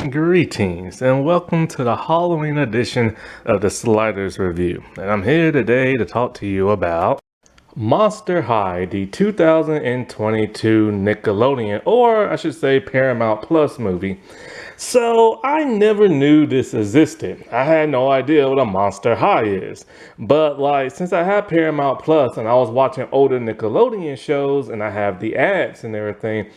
Greetings and welcome to the Halloween edition of the Sliders Review. And I'm here today to talk to you about Monster High, the 2022 Nickelodeon, or I should say Paramount Plus movie. So I never knew this existed. I had no idea what a Monster High is. But since I have Paramount Plus and I was watching older Nickelodeon shows and I have the ads and everything,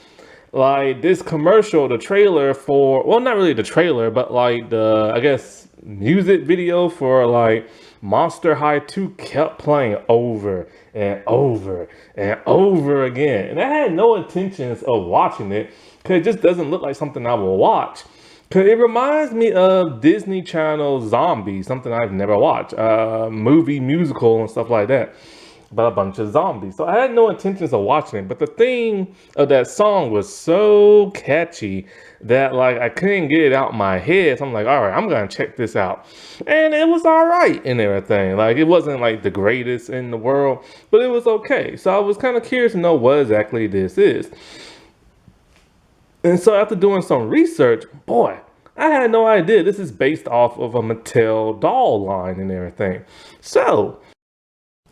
this commercial, the trailer for, well, not really the trailer, but the, I guess, music video for Monster High 2 kept playing over and over and over again. And I had no intentions of watching it because it just doesn't look like something I will watch. Because it reminds me of Disney Channel Zombie, something I've never watched, movie, musical, and stuff like that. But a bunch of zombies. So I had no intentions of watching it. But the theme of that song was so catchy that I couldn't get it out my head. So I'm like, all right, I'm going to check this out. And it was all right and everything. It wasn't the greatest in the world, but it was okay. So I was kind of curious to know what exactly this is. And so after doing some research, boy, I had no idea. This is based off of a Mattel doll line and everything. So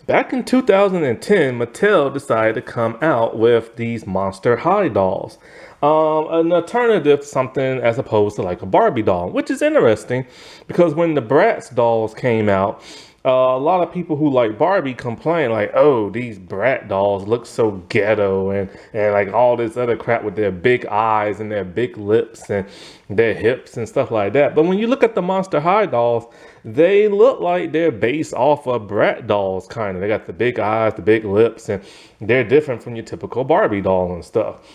back in 2010, Mattel decided to come out with these Monster High dolls. An alternative to something as opposed to a Barbie doll, which is interesting because when the Bratz dolls came out, a lot of people who like Barbie complain oh, these Brat dolls look so ghetto and all this other crap with their big eyes and their big lips and their hips and stuff like that. But when you look at the Monster High dolls, they look like they're based off of Brat dolls, kind of. They got the big eyes, the big lips, and they're different from your typical Barbie doll and stuff.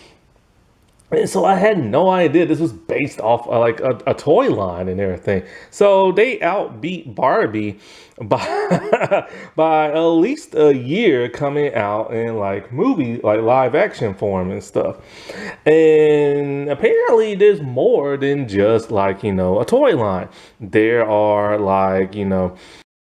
And so I had no idea this was based off a toy line and everything. So they outbeat Barbie by by at least a year coming out in movie, live action form and stuff. And apparently there's more than just a toy line. There are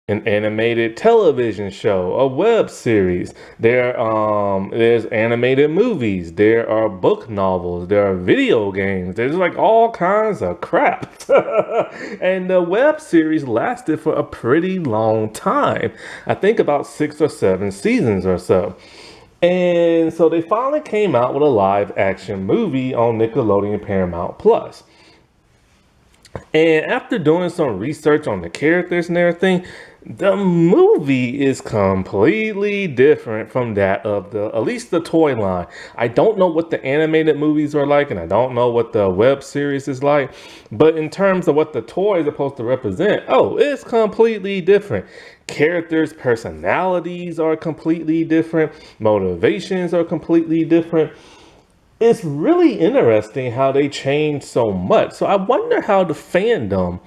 an animated television show, a web series. There's animated movies. There are book novels. There are video games. There's all kinds of crap. And the web series lasted for a pretty long time. I think about 6 or 7 seasons or so. And so they finally came out with a live action movie on Nickelodeon Paramount Plus. And after doing some research on the characters and everything, the movie is completely different from that of at least the toy line. I don't know what the animated movies are like, and I don't know what the web series is like. But in terms of what the toy is supposed to represent, it's completely different. Characters' personalities are completely different. Motivations are completely different. It's really interesting how they changed so much. So I wonder how the fandom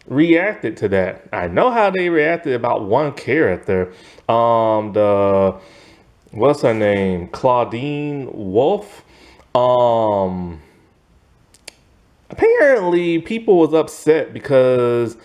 reacted to that. I know how they reacted about one character. What's her name? Claudine Wolf. Apparently people was upset because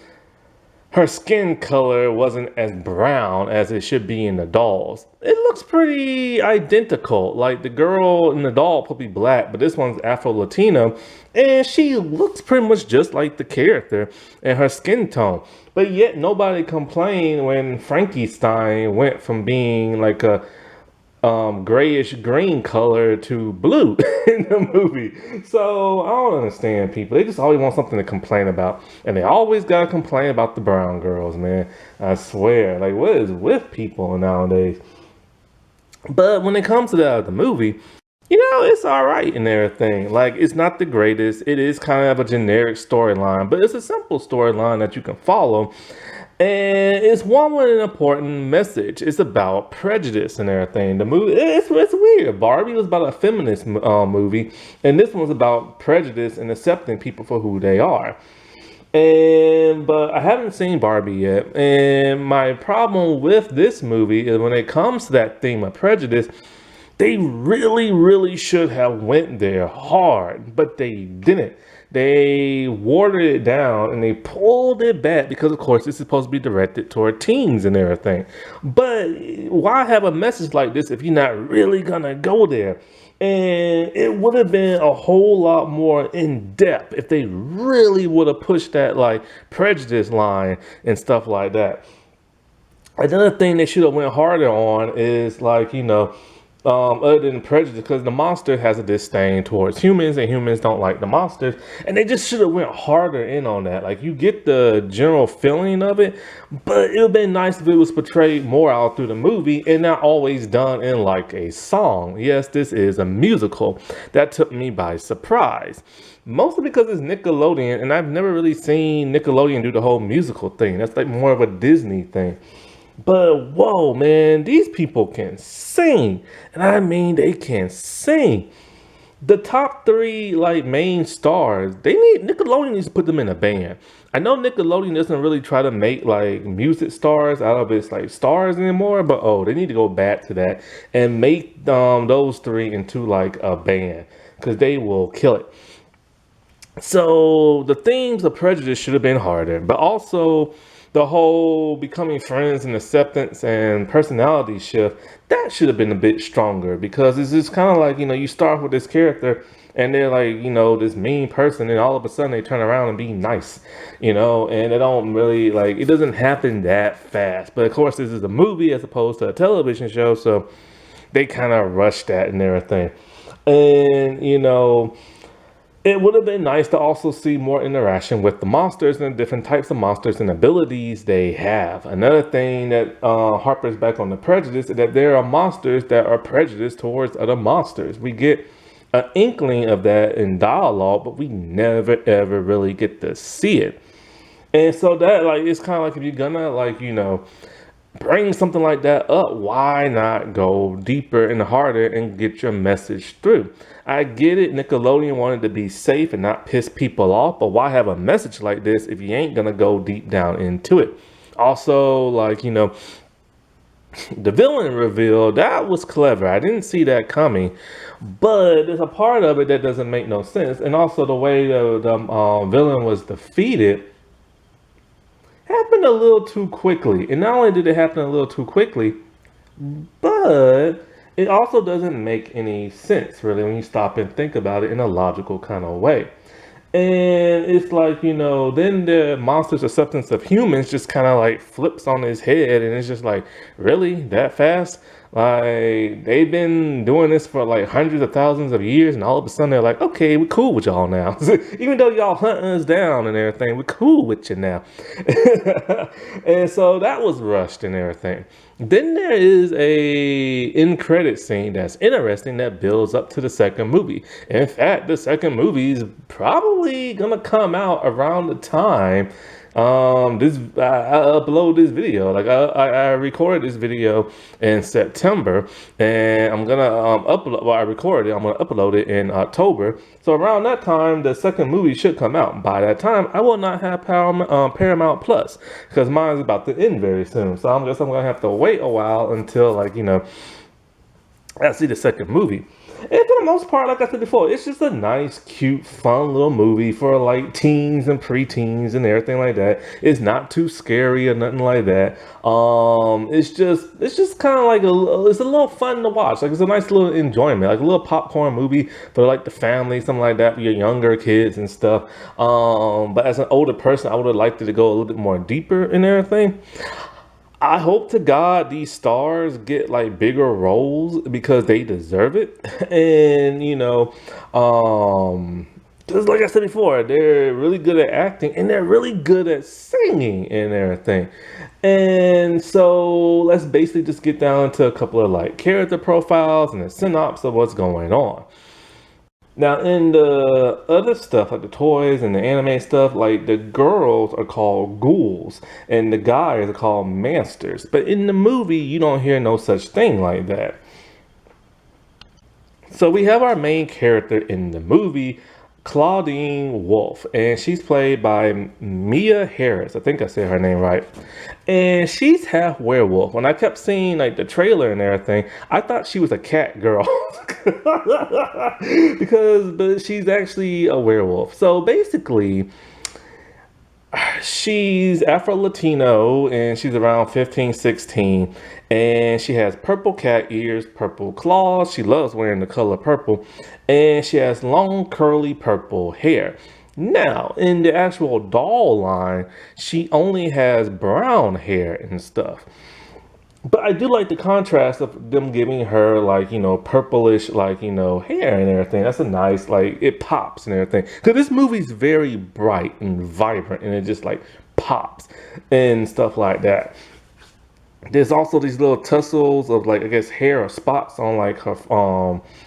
her skin color wasn't as brown as it should be in the dolls. It looks pretty identical. The girl in the doll probably black, but this one's Afro-Latino, and she looks pretty much just like the character and her skin tone. But yet nobody complained when Frankie Stein went from being a grayish green color to blue in the movie. So I don't understand people. They just always want something to complain about, and they always gotta complain about the brown girls, man. I swear, what is with people nowadays? But when it comes to the movie, it's all right and everything. It's not the greatest. It is kind of a generic storyline, but it's a simple storyline that you can follow. And it's one with an important message. It's about prejudice and everything. The movie, it's weird. Barbie was about a feminist movie, and this one's about prejudice and accepting people for who they are. But I haven't seen Barbie yet. And my problem with this movie is when it comes to that theme of prejudice, they really, really should have went there hard, but they didn't. They watered it down and they pulled it back because, of course, it's supposed to be directed toward teens and everything. But why have a message like this if you're not really gonna go there? And it would have been a whole lot more in depth if they really would have pushed that like prejudice line and stuff like that. Another thing they should have went harder on is like, other than prejudice, because the monster has a disdain towards humans and humans don't like the monsters, and they just should have went harder in on that. Like, you get the general feeling of it, but it would have been nice if it was portrayed more out through the movie and not always done in like a song. Yes, this is a musical. That took me by surprise. Mostly because it's Nickelodeon, and I've never really seen Nickelodeon do the whole musical thing. That's like more of a Disney thing. But whoa, man, these people can sing. And I mean, they can sing. The top three, like, main stars, Nickelodeon needs to put them in a band. I know Nickelodeon doesn't really try to make, like, music stars out of its, like, stars anymore, but oh, they need to go back to that and make those three into, like, a band, because they will kill it. So the themes of prejudice should have been harder, but also the whole becoming friends and acceptance and personality shift, that should have been a bit stronger, because it's just kind of like, you start with this character and they're like, this mean person, and all of a sudden they turn around and be nice, and it don't really, like, it doesn't happen that fast. But of course, this is a movie as opposed to a television show, so they kind of rushed that and everything. And, it would have been nice to also see more interaction with the monsters and the different types of monsters and abilities they have. Another thing that harpers back on the prejudice is that there are monsters that are prejudiced towards other monsters. We get an inkling of that in dialogue, but we never ever really get to see it. And so that, like, it's kind of like, if you're gonna, like, bring something like that up, why not go deeper and harder and get your message through? I get it, Nickelodeon wanted to be safe and not piss people off, but why have a message like this if you ain't gonna go deep down into it? Also, like, the villain reveal, that was clever. I didn't see that coming, but there's a part of it that doesn't make no sense. And also the way the villain was defeated happened a little too quickly. And not only did it happen a little too quickly, but it also doesn't make any sense, really, when you stop and think about it in a logical kind of way. And it's like, then the monster's acceptance of humans just kind of like flips on his head, and it's just like, really? That fast? Like, they've been doing this for like hundreds of thousands of years, and all of a sudden they're like, okay, we're cool with y'all now. Even though y'all hunting us down and everything, we're cool with you now. And so that was rushed and everything. Then there is a end credit scene that's interesting that builds up to the second movie. In fact, the second movie is probably gonna come out around the time I upload this video. Like, I recorded this video in September, and I'm gonna upload. Well, I recorded it. I'm gonna upload it in October. So around that time, the second movie should come out. By that time, I will not have Paramount Plus, because mine is about to end very soon. So I'm gonna have to wait a while until, like, I see the second movie. And for the most part, like I said before, it's just a nice, cute, fun little movie for like teens and preteens and everything like that. It's not too scary or nothing like that. It's just kind of like it's a little fun to watch. Like, it's a nice little enjoyment, like a little popcorn movie for like the family, something like that, for your younger kids and stuff. But as an older person, I would have liked it to go a little bit more deeper in everything. I hope to God these stars get like bigger roles, because they deserve it. And just like I said before, they're really good at acting and they're really good at singing and everything. And so let's basically just get down to a couple of like character profiles and a synopsis of what's going on. Now, in the other stuff, like the toys and the anime stuff, like, the girls are called ghouls and the guys are called monsters. But in the movie, you don't hear no such thing like that. So we have our main character in the movie, Claudine Wolf, and she's played by Mia Harris. I think I said her name right. And she's half werewolf. When I kept seeing like the trailer and everything, I thought she was a cat girl. But she's actually a werewolf. So basically, She's Afro-Latino and she's around 15, 16, and she has purple cat ears, purple claws. She loves wearing the color purple, and she has long curly purple hair. Now, in the actual doll line, she only has brown hair and stuff. But I do like the contrast of them giving her like, purplish, like, hair and everything. That's a nice, like, it pops and everything. Because this movie's very bright and vibrant and it just like pops and stuff like that. There's also these little tussles of like, I guess, hair or spots on like her,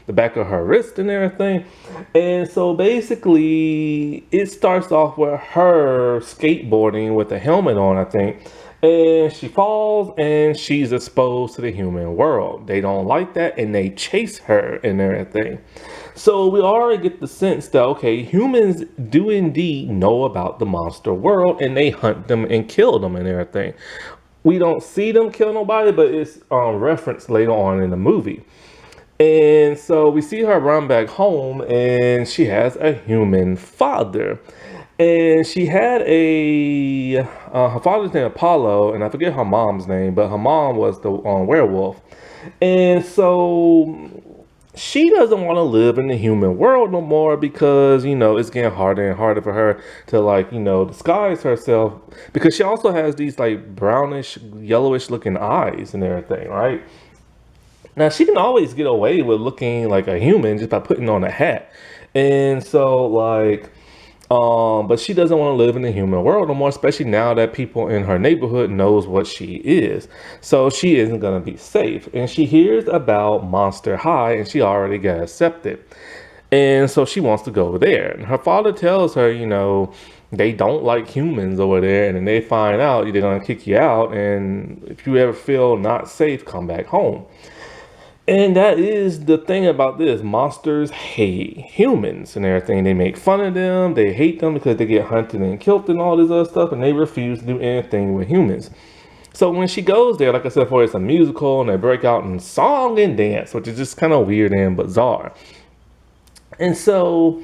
the back of her wrist and everything. And so basically it starts off with her skateboarding with a helmet on, I think. And she falls and she's exposed to the human world. They don't like that and they chase her and everything. So we already get the sense that, okay, humans do indeed know about the monster world and they hunt them and kill them and everything. We don't see them kill nobody, but it's referenced later on in the movie. And so we see her run back home and she has a human father. And she had her father's name Apollo, and I forget her mom's name, but her mom was the werewolf. And so she doesn't want to live in the human world no more because, it's getting harder and harder for her to like, disguise herself because she also has these like brownish, yellowish looking eyes and everything, right? Now she can always get away with looking like a human just by putting on a hat. And so like, but she doesn't want to live in the human world no more, especially now that people in her neighborhood knows what she is. So she isn't going to be safe. And she hears about Monster High and she already got accepted. And so she wants to go there. And her father tells her, they don't like humans over there. And then they find out they're going to kick you out. And if you ever feel not safe, come back home. And that is the thing about this. Monsters hate humans and everything. They make fun of them. They hate them because they get hunted and killed and all this other stuff. And they refuse to do anything with humans. So when she goes there, like I said before, it's a musical and they break out in song and dance, which is just kind of weird and bizarre. And so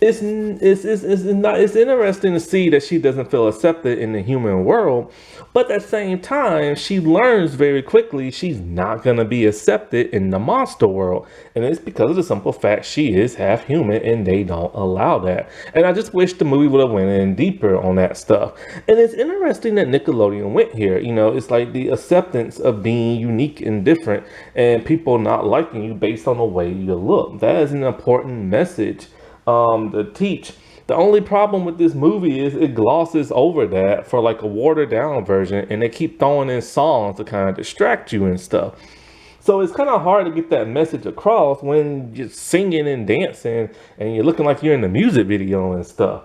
it's interesting to see that she doesn't feel accepted in the human world, but at the same time she learns very quickly she's not going to be accepted in the monster world, and it's because of the simple fact she is half human and they don't allow that. And I just wish the movie would have went in deeper on that stuff. And it's interesting that Nickelodeon went here. It's like the acceptance of being unique and different and people not liking you based on the way you look. That is an important message to teach. The only problem with this movie is it glosses over that for like a watered down version, and they keep throwing in songs to kind of distract you and stuff. So it's kind of hard to get that message across when you're singing and dancing and you're looking like you're in the music video and stuff.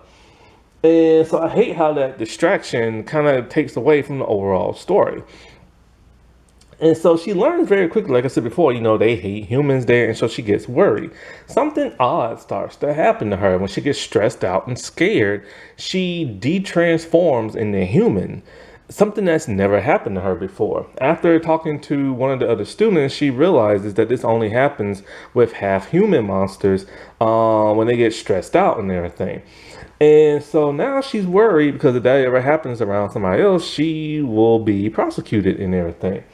And so I hate how that distraction kind of takes away from the overall story. And so she learns very quickly, like I said before, they hate humans there, and so she gets worried. Something odd starts to happen to her when she gets stressed out and scared. She de-transforms into human, something that's never happened to her before. After talking to one of the other students, she realizes that this only happens with half-human monsters when they get stressed out and everything. And so now she's worried because if that ever happens around somebody else, she will be prosecuted and everything.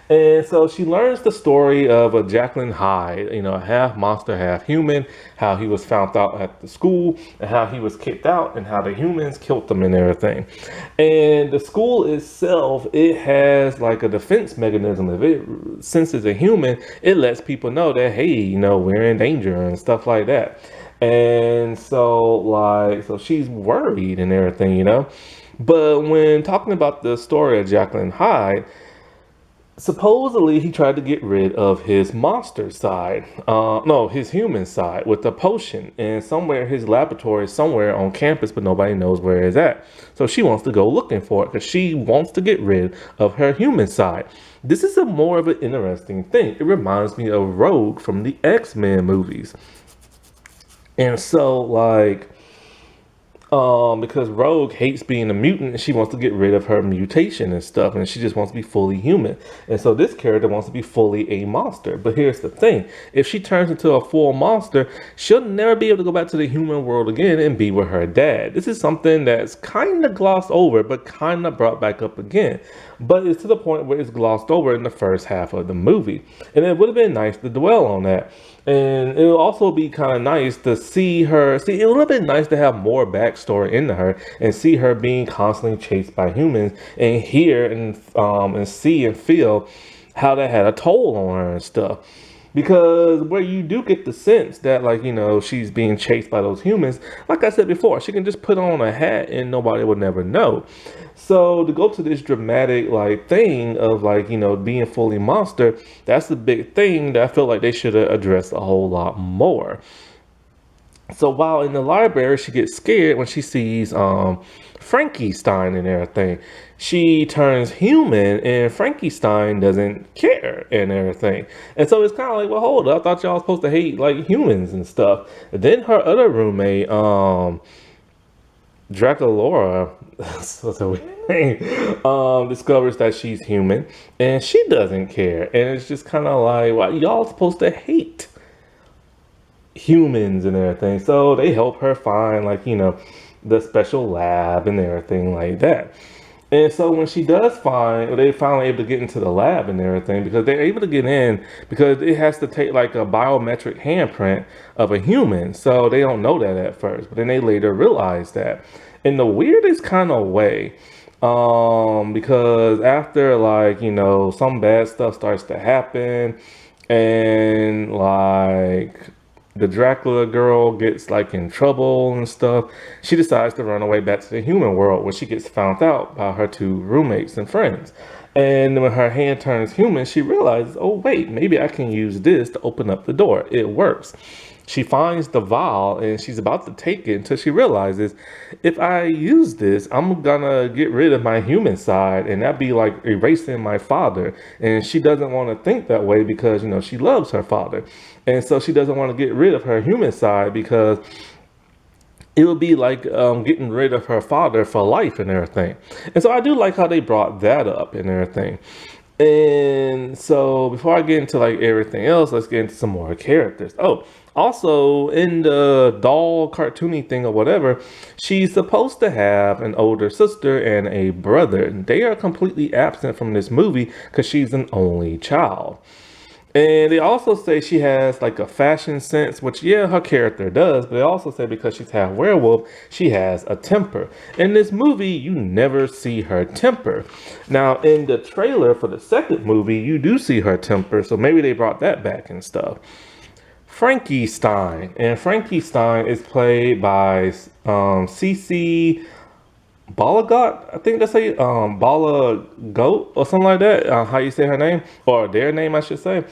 And so she learns the story of a Jacqueline Hyde, half monster, half human, how he was found out at the school and how he was kicked out and how the humans killed him and everything. And the school itself, it has like a defense mechanism. If it senses a human, it lets people know that, hey, we're in danger and stuff like that. And so she's worried and everything, But when talking about the story of Jacqueline Hyde, supposedly he tried to get rid of his monster side, his human side with a potion, and somewhere his laboratory is somewhere on campus, but nobody knows where it's at. So she wants to go looking for it because she wants to get rid of her human side. This is a more of an interesting thing. It reminds me of Rogue from the X-Men movies. And so because Rogue hates being a mutant and she wants to get rid of her mutation and stuff, and she just wants to be fully human. And so this character wants to be fully a monster. But here's the thing: if she turns into a full monster, she'll never be able to go back to the human world again and be with her dad. This is something that's kind of glossed over, but kind of brought back up again. But it's to the point where it's glossed over in the first half of the movie. And it would have been nice to dwell on that. And it will also be kind of nice to see her. See, it would have been nice to have more backstory into her and see her being constantly chased by humans and hear and see and feel how that had a toll on her and stuff. Because where you do get the sense that, like, you know, she's being chased by those humans, like I said before, she can just put on a hat and nobody would never know. So to go to this dramatic, like, thing of, like, you know, being fully monster, that's the big thing that I feel like they should have addressed a whole lot more. So while in the library, she gets scared when she sees Frankie Stein and everything. She turns human and Frankie Stein doesn't care and everything. And so it's kind of like, well, hold up, I thought y'all was supposed to hate like humans and stuff. And then her other roommate, Draculaura, that's a weird name, discovers that she's human and she doesn't care. And it's just kind of like, well, y'all supposed to hate humans and everything. So they help her find, like, you know, the special lab and everything like that. And so when she does find, they finally able to get into the lab and everything, because they're able to get in because it has to take like a biometric handprint of a human. So they don't know that at first, but then they later realize that in the weirdest kind of way. Because after, like, you know, some bad stuff starts to happen and like the Dracula girl gets like in trouble and stuff, she decides to run away back to the human world, where she gets found out by her two roommates and friends. And when her hand turns human, she realizes, oh wait, maybe I can use this to open up the door. It works. She finds the vial and she's about to take it until she realizes, if I use this, I'm gonna get rid of my human side, and that'd be like erasing my father. And she doesn't want to think that way because, you know, she loves her father. And so she doesn't want to get rid of her human side because it would be like getting rid of her father for life and everything. And so I do like how they brought that up and everything. And so before I get into like everything else, let's get into some more characters. Oh, also in the doll cartoony thing or whatever, she's supposed to have an older sister and a brother. They are completely absent from this movie because she's an only child. And they also say she has like a fashion sense, which, yeah, her character does, but they also say because she's half werewolf, she has a temper. In this movie, you never see her temper. Now, in the trailer for the second movie, you do see her temper, so maybe they brought that back and stuff. Frankie Stein, and Frankie Stein is played by Cece Balagot, I think that's how you, Bala Goat or something like that. How you say her name, or their name, I should say.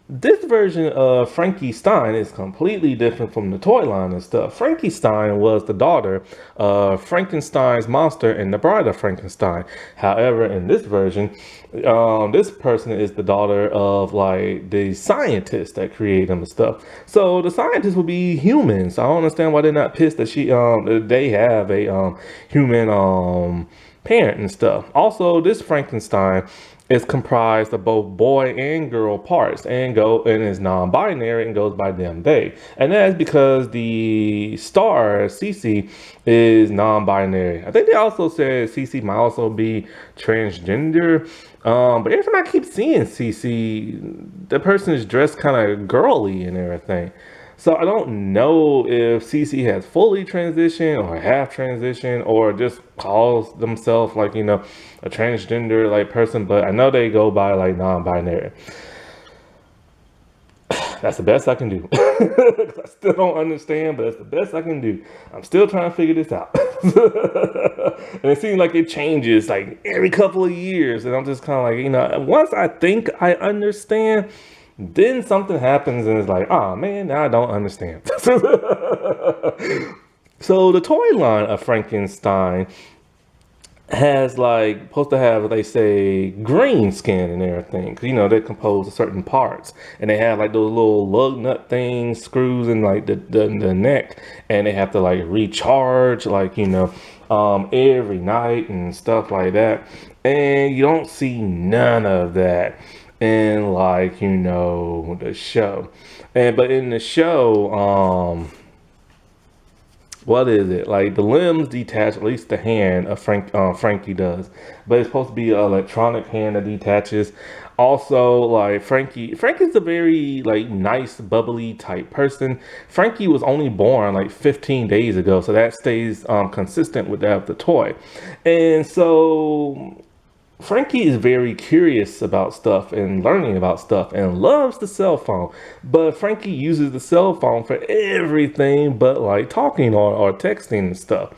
This version of Frankie Stein is completely different from the toy line and stuff. Frankie Stein was the daughter of Frankenstein's monster and the Bride of Frankenstein. However, in this version, this person is the daughter of like the scientist that created them and stuff. So the scientists will be humans. I don't understand why they're not pissed that they have a human parent and stuff. Also, this Frankenstein is comprised of both boy and girl parts, and is non-binary and goes by them they. And that is because the star Cece is non-binary. I think they also said Cece might also be transgender. But every time I keep seeing Cece, the person is dressed kind of girly and everything. So I don't know if Cece has fully transitioned or half transitioned or just calls themselves like, you know, a transgender like person, but I know they go by like non-binary. That's the best I can do. I still don't understand, but that's the best I can do. I'm still trying to figure this out. And it seems like it changes like every couple of years. And I'm just kind of like, you know, once I think I understand, then something happens and it's like, oh man, now I don't understand. So the toy line of Frankenstein has like supposed to have, they say, green skin and everything, because they're composed of certain parts, and they have like those little lug nut things, screws in like the neck, and they have to like recharge like every night and stuff like that, and you don't see none of that in like the show. But in the show, what is it? Like the limbs detach, at least the hand of Frankie does, but it's supposed to be an electronic hand that detaches. Also, like Frankie's a very like nice, bubbly type person. Frankie was only born like 15 days ago, so that stays consistent with that of the toy, and so Frankie is very curious about stuff and learning about stuff and loves the cell phone. But Frankie uses the cell phone for everything but like talking or texting and stuff.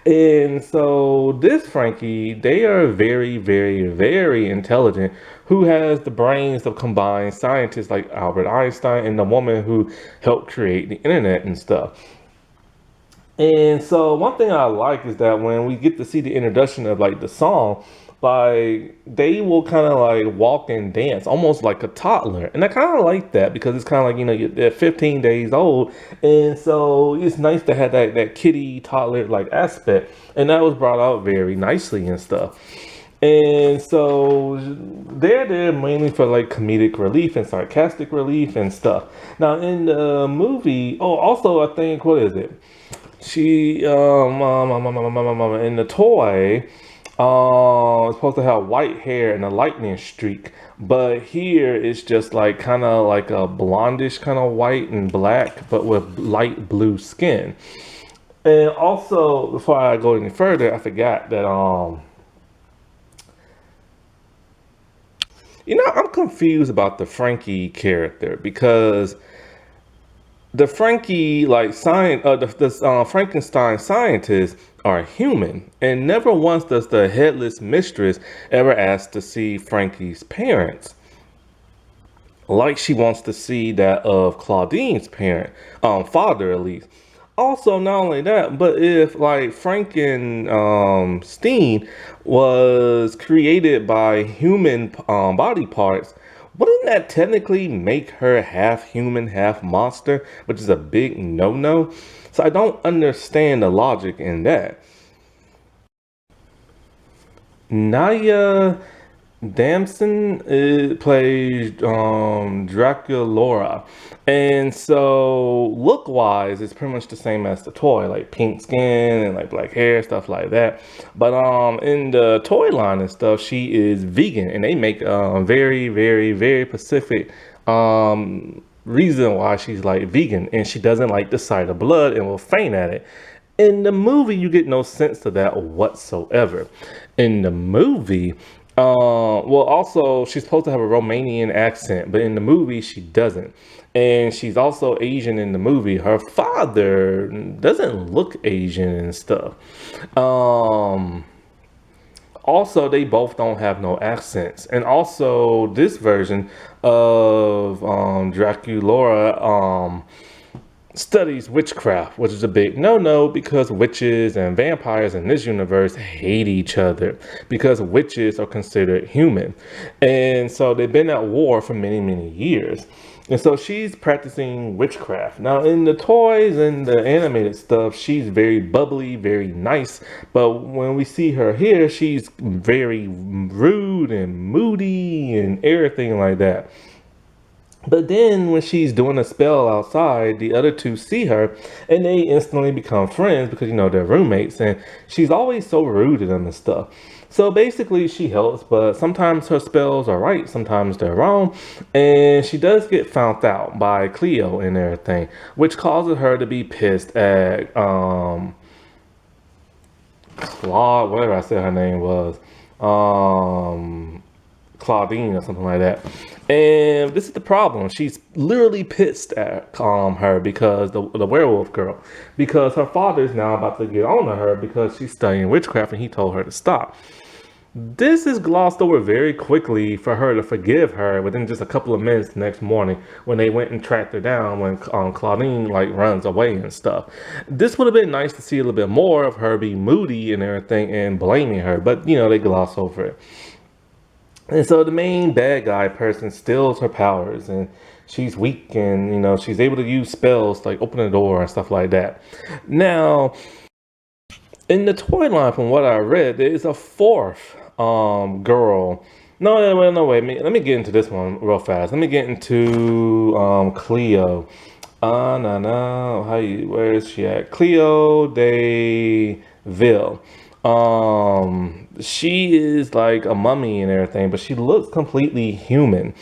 And so this Frankie, they are very, very, very intelligent, who has the brains of combined scientists like Albert Einstein and the woman who helped create the internet and stuff. And so one thing I like is that when we get to see the introduction of like the song, like they will kind of like walk and dance almost like a toddler. And I kind of like that because it's kind of like, they're 15 days old. And so it's nice to have that kitty toddler like aspect. And that was brought out very nicely and stuff. And so they're there mainly for like comedic relief and sarcastic relief and stuff. Now in the movie, oh, also I think, what is it? She in the toy, it's supposed to have white hair and a lightning streak, but here it's just like kind of like a blondish kind of white and black, but with light blue skin. And also, before I go any further, I forgot that I'm confused about the Frankie character, because the Frankie like the Frankenstein scientists are human, and never once does the headless mistress ever ask to see Frankie's parents, like she wants to see that of Claudine's father at least. Also, not only that, but if like Frankenstein was created by human body parts, wouldn't that technically make her half human, half monster, which is a big no-no? So I don't understand the logic in that. Naya Damson plays Draculaura, and so look wise, it's pretty much the same as the toy, like pink skin and like black hair, stuff like that. But in the toy line and stuff, she is vegan, and they make very, very, very specific reason why she's like vegan, and she doesn't like the sight of blood and will faint at it. In the movie, you get no sense of that whatsoever. In the movie, well, also, she's supposed to have a Romanian accent, but in the movie, she doesn't. And she's also Asian in the movie. Her father doesn't look Asian and stuff. Um, Also, they both don't have no accents. And also, this version of Draculaura studies witchcraft, which is a big no-no, because witches and vampires in this universe hate each other because witches are considered human. And so they've been at war for many, many years. And so she's practicing witchcraft. Now in the toys and the animated stuff, she's very bubbly, very nice. But when we see her here, she's very rude and moody and everything like that. But then when she's doing a spell outside, the other two see her and they instantly become friends because, they're roommates, and she's always so rude to them and stuff. So basically she helps, but sometimes her spells are right, sometimes they're wrong. And she does get found out by Cleo and everything, which causes her to be pissed at Claude, whatever I said her name was. Claudine or something like that. And this is the problem. She's literally pissed at her, because the werewolf girl, because her father's now about to get on to her because she's studying witchcraft and he told her to stop. This is glossed over very quickly for her to forgive her within just a couple of minutes the next morning when they went and tracked her down when Claudine like runs away and stuff. This would have been nice to see a little bit more of her be moody and everything and blaming her, but they gloss over it. And so the main bad guy person steals her powers and she's weak and she's able to use spells like open the door and stuff like that. Now, in the toy line, from what I read, there is a fourth girl. No, wait. Let me get into this one real fast. Let me get into Cleo. No. Where is she at? Cleo de Ville. She is like a mummy and everything, but she looks completely human.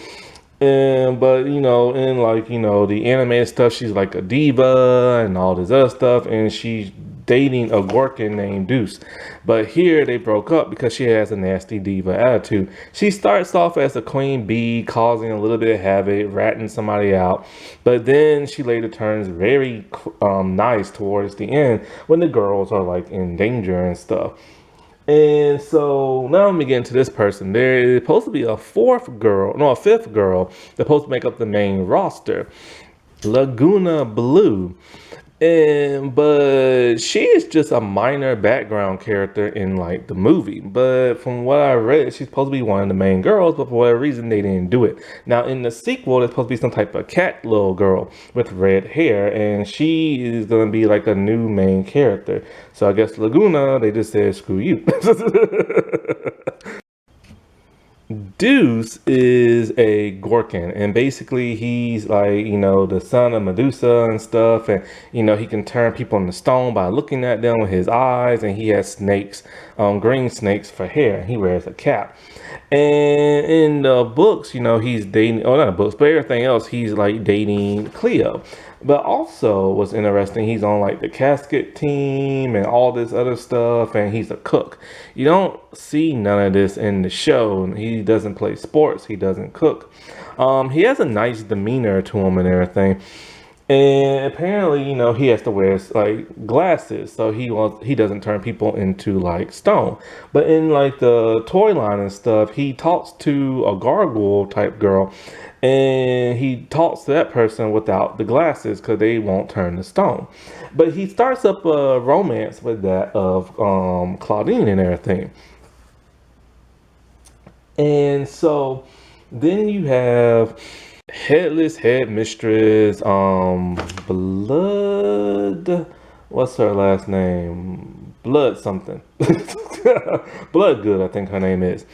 And but in like the animated stuff, she's like a diva and all this other stuff, and she's dating a Gorkin named Deuce. But here they broke up because she has a nasty diva attitude. She starts off as a queen bee, causing a little bit of havoc, ratting somebody out. But then she later turns very nice towards the end when the girls are like in danger and stuff. And so now let me get into this person. There is supposed to be a fifth girl that's supposed to make up the main roster, Laguna Blue. But she is just a minor background character in like the movie. But from what I read, she's supposed to be one of the main girls, but for whatever reason they didn't do it. Now in the sequel, there's supposed to be some type of cat little girl with red hair, and she is gonna be like a new main character. So I guess Laguna, they just said screw you. Deuce is a Gorkin, and basically he's like, the son of Medusa and stuff, and he can turn people into stone by looking at them with his eyes, and he has snakes, green snakes for hair, and he wears a cap. And in the books, he's dating, oh, not the books, but everything else, he's like dating Cleo. But also what's interesting, he's on like the casket team and all this other stuff, and he's a cook. You don't see none of this in the show. He doesn't play sports, he doesn't cook. He has a nice demeanor to him and everything. And apparently, he has to wear like glasses so he doesn't turn people into like stone. But in like the toy line and stuff, he talks to a gargoyle type girl, and he talks to that person without the glasses because they won't turn to stone. But he starts up a romance with that of Claudine and everything. And so then you have Headless Headmistress, Blood. What's her last name? Blood something. Bloodgood, I think her name is.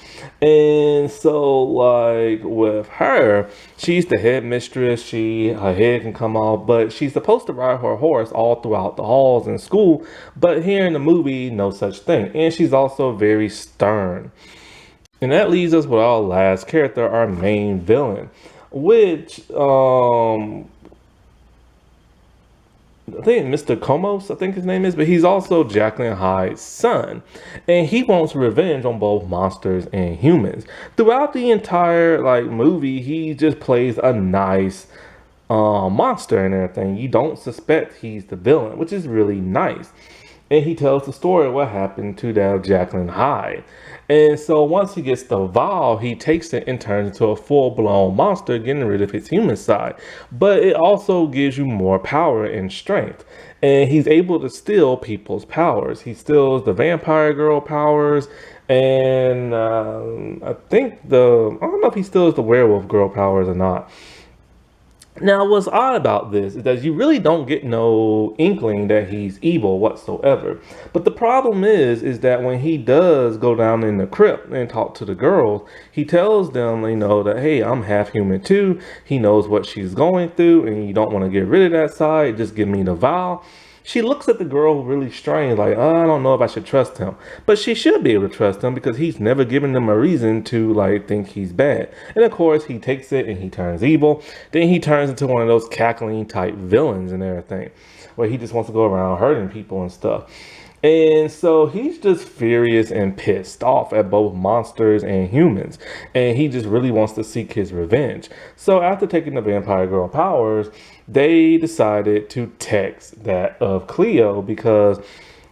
And so, like with her, she's the headmistress. Her head can come off, but she's supposed to ride her horse all throughout the halls in school. But here in the movie, no such thing. And she's also very stern. And that leaves us with our last character, our main villain, which I think Mr. Komos, I think his name is, but he's also Jacqueline Hyde's son. And he wants revenge on both monsters and humans. Throughout the entire movie, he just plays a nice monster and everything. You don't suspect he's the villain, which is really nice. And he tells the story of what happened to that Jacqueline Hyde. And so once he gets the vial, he takes it and turns into a full-blown monster, getting rid of his human side. But it also gives you more power and strength. And he's able to steal people's powers. He steals the vampire girl powers. And I don't know if he steals the werewolf girl powers or not. Now, what's odd about this is that you really don't get no inkling that he's evil whatsoever. But the problem is that when he does go down in the crypt and talk to the girls, he tells them, that, hey, I'm half human too. He knows what she's going through, and you don't want to get rid of that side. Just give me the vial. She looks at the girl really strange, like, oh, I don't know if I should trust him. But she should be able to trust him because he's never given them a reason to, think he's bad. And, of course, he takes it and he turns evil. Then he turns into one of those cackling type villains and everything, where he just wants to go around hurting people and stuff. And so he's just furious and pissed off at both monsters and humans. And he just really wants to seek his revenge. So after taking the vampire girl powers, they decided to text that of Cleo because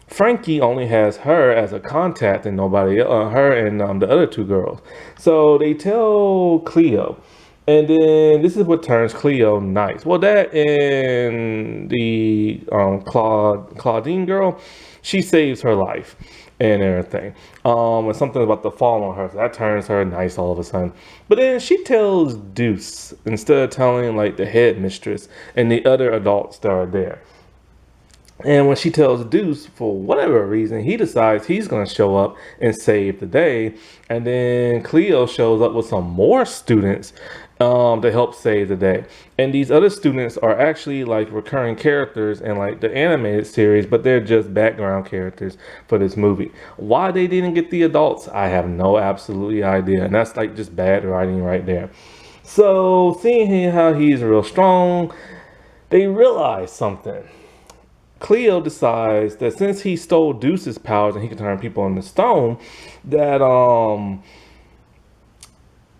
Frankie only has her as a contact and nobody, her and the other two girls. So they tell Cleo. And then this is what turns Cleo nice. Well, that and the Claudine girl, she saves her life and everything. And something about the fall on her, so that turns her nice all of a sudden. But then she tells Deuce instead of telling like the headmistress and the other adults that are there. And when she tells Deuce, for whatever reason, he decides he's going to show up and save the day. And then Cleo shows up with some more students to help save the day. And these other students are actually like recurring characters in like the animated series, but they're just background characters for this movie. Why they didn't get the adults, I have no absolutely idea. And that's like just bad writing right there. So seeing how he's real strong, they realize something. Cleo decides that since he stole Deuce's powers and he can turn people into stone, that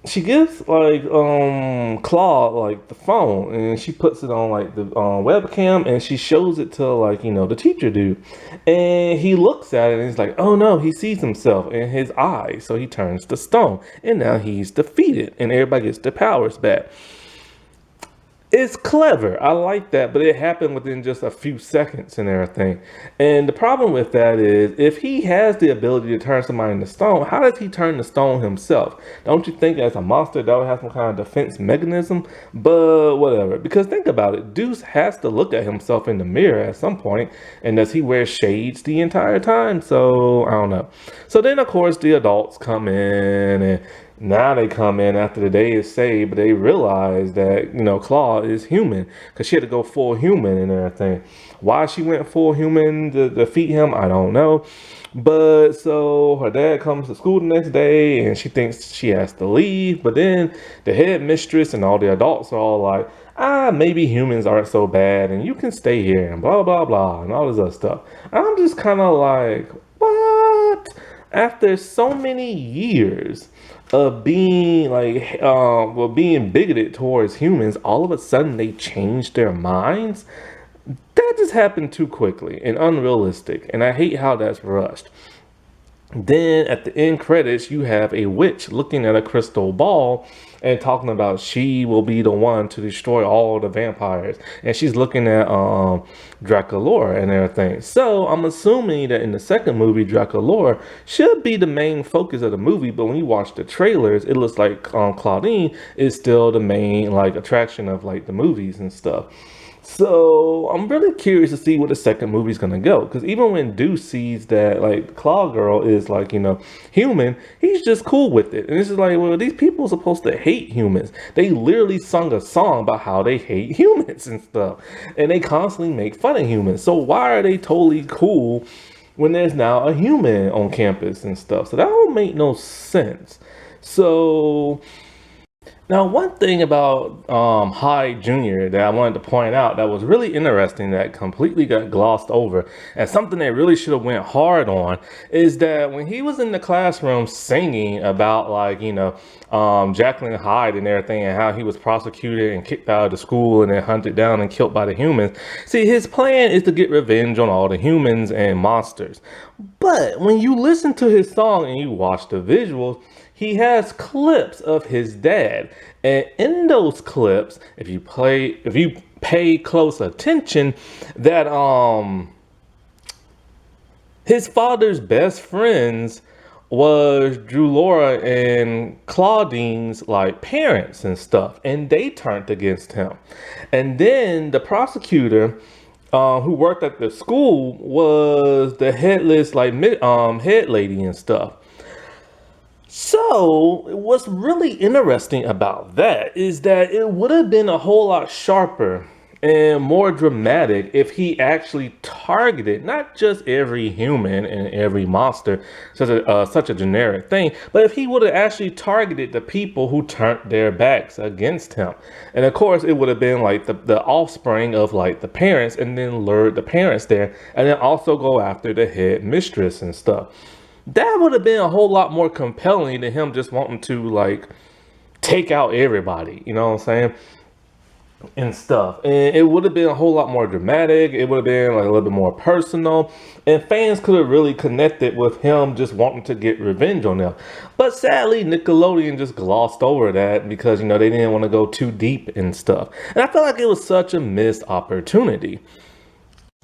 she gives like Claude like the phone and she puts it on like the webcam and she shows it to like the teacher dude, and he looks at it and he's like, oh no, he sees himself in his eyes, so he turns to stone and now he's defeated and everybody gets their powers back. It's clever. I like that, but it happened within just a few seconds and everything. And the problem with that is, if he has the ability to turn somebody into stone, how does he turn the stone himself? Don't you think as a monster that would have some kind of defense mechanism? But whatever. Because think about it. Deuce has to look at himself in the mirror at some point. And does he wear shades the entire time? So, I don't know. So then, of course, the adults come in and now they come in after the day is saved, but they realize that, Claw is human because she had to go full human and everything. Why she went full human to defeat him, I don't know. But so her dad comes to school the next day and she thinks she has to leave. But then the headmistress and all the adults are all like, maybe humans aren't so bad and you can stay here and blah, blah, blah, and all this other stuff. I'm just kind of like, what? After so many years of being like being bigoted towards humans, all of a sudden they changed their minds. That just happened too quickly and unrealistic, and I hate how that's rushed. Then at the end credits, you have a witch looking at a crystal ball and talking about she will be the one to destroy all the vampires. And she's looking at Draculaura and everything. So I'm assuming that in the second movie, Draculaura should be the main focus of the movie. But when you watch the trailers, it looks like Claudine is still the main like attraction of like the movies and stuff. So I'm really curious to see where the second movie's gonna go. Because even when Deuce sees that like Claw Girl is like, human, he's just cool with it. And it's just like, well, these people are supposed to hate humans. They literally sung a song about how they hate humans and stuff. And they constantly make fun of humans. So why are they totally cool when there's now a human on campus and stuff? So that don't make no sense. So now, one thing about Hyde Jr. that I wanted to point out that was really interesting that completely got glossed over, and something that really should have went hard on, is that when he was in the classroom singing about like, Jacqueline Hyde and everything and how he was prosecuted and kicked out of the school and then hunted down and killed by the humans. See, his plan is to get revenge on all the humans and monsters. But when you listen to his song and you watch the visuals, he has clips of his dad. And in those clips, if you pay close attention, that his father's best friends was Draculaura and Claudine's like parents and stuff, and they turned against him. And then the prosecutor who worked at the school was the headless like head lady and stuff. So what's really interesting about that is that it would have been a whole lot sharper and more dramatic if he actually targeted not just every human and every monster, such a generic thing, but if he would have actually targeted the people who turned their backs against him. And of course, it would have been like the offspring of like the parents, and then lured the parents there, and then also go after the head mistress and stuff. That would have been a whole lot more compelling than him just wanting to like take out everybody. You know what I'm saying? and stuff. And it would have been a whole lot more dramatic. It would have been like a little bit more personal. And fans could have really connected with him just wanting to get revenge on them. But sadly, Nickelodeon just glossed over that because, they didn't want to go too deep and stuff. And I felt like it was such a missed opportunity.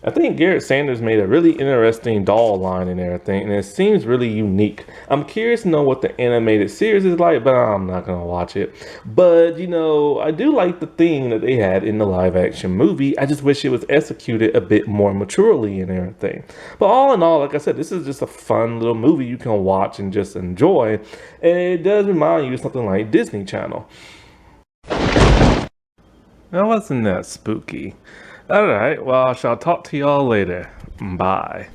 I think Garrett Sanders made a really interesting doll line and everything, and it seems really unique. I'm curious to know what the animated series is like, but I'm not gonna watch it. But I do like the theme that they had in the live action movie. I just wish it was executed a bit more maturely and everything. But all in all, like I said, this is just a fun little movie you can watch and just enjoy. And it does remind you of something like Disney Channel. Now, wasn't that spooky? Alright, well, I shall talk to y'all later. Bye.